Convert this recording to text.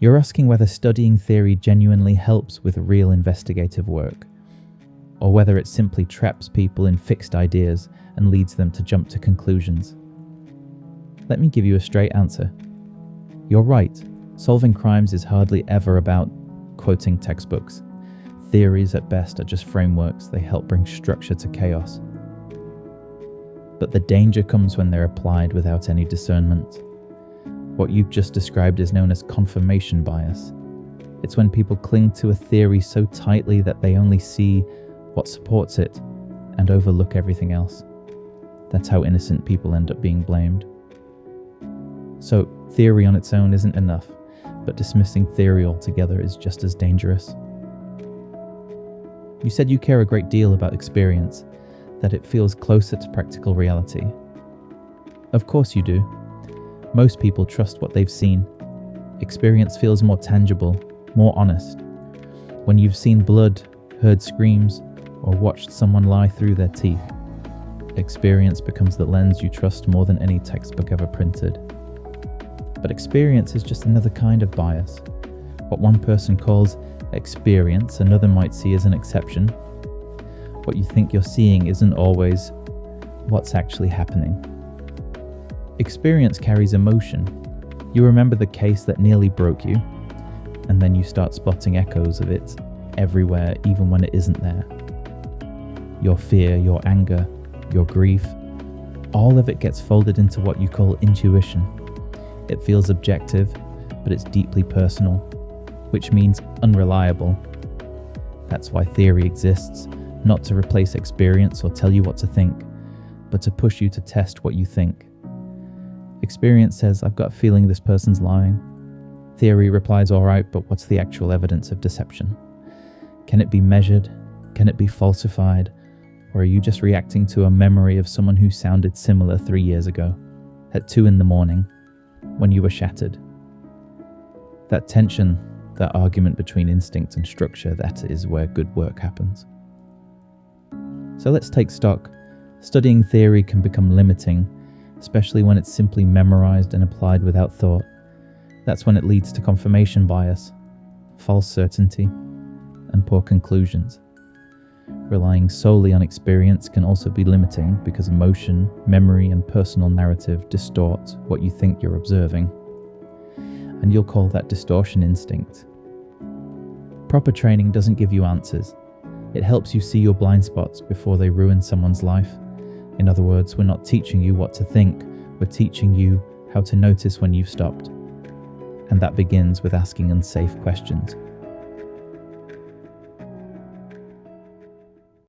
You're asking whether studying theory genuinely helps with real investigative work, or whether it simply traps people in fixed ideas and leads them to jump to conclusions. Let me give you a straight answer. You're right, solving crimes is hardly ever about quoting textbooks. Theories at best are just frameworks, they help bring structure to chaos. But the danger comes when they're applied without any discernment. What you've just described is known as confirmation bias. It's when people cling to a theory so tightly that they only see what supports it and overlook everything else. That's how innocent people end up being blamed. So, theory on its own isn't enough, but dismissing theory altogether is just as dangerous. You said you care a great deal about experience, that it feels closer to practical reality. Of course you do. Most people trust what they've seen. Experience feels more tangible, more honest. When you've seen blood, heard screams, or watched someone lie through their teeth, experience becomes the lens you trust more than any textbook ever printed. But experience is just another kind of bias. What one person calls experience, another might see as an exception. What you think you're seeing isn't always what's actually happening. Experience carries emotion. You remember the case that nearly broke you, and then you start spotting echoes of it everywhere, even when it isn't there. Your fear, your anger, your grief, all of it gets folded into what you call intuition. It feels objective, but it's deeply personal, which means unreliable. That's why theory exists, not to replace experience or tell you what to think, but to push you to test what you think. Experience says, I've got a feeling this person's lying. Theory replies, all right, but what's the actual evidence of deception? Can it be measured? Can it be falsified? Or are you just reacting to a memory of someone who sounded similar 3 years ago, at 2 a.m, when you were shattered? That tension, that argument between instinct and structure, that is where good work happens. So let's take stock. Studying theory can become limiting, especially when it's simply memorized and applied without thought. That's when it leads to confirmation bias, false certainty, and poor conclusions. Relying solely on experience can also be limiting because emotion, memory, and personal narrative distort what you think you're observing. And you'll call that distortion instinct. Proper training doesn't give you answers. It helps you see your blind spots before they ruin someone's life. In other words, we're not teaching you what to think, we're teaching you how to notice when you've stopped. And that begins with asking unsafe questions.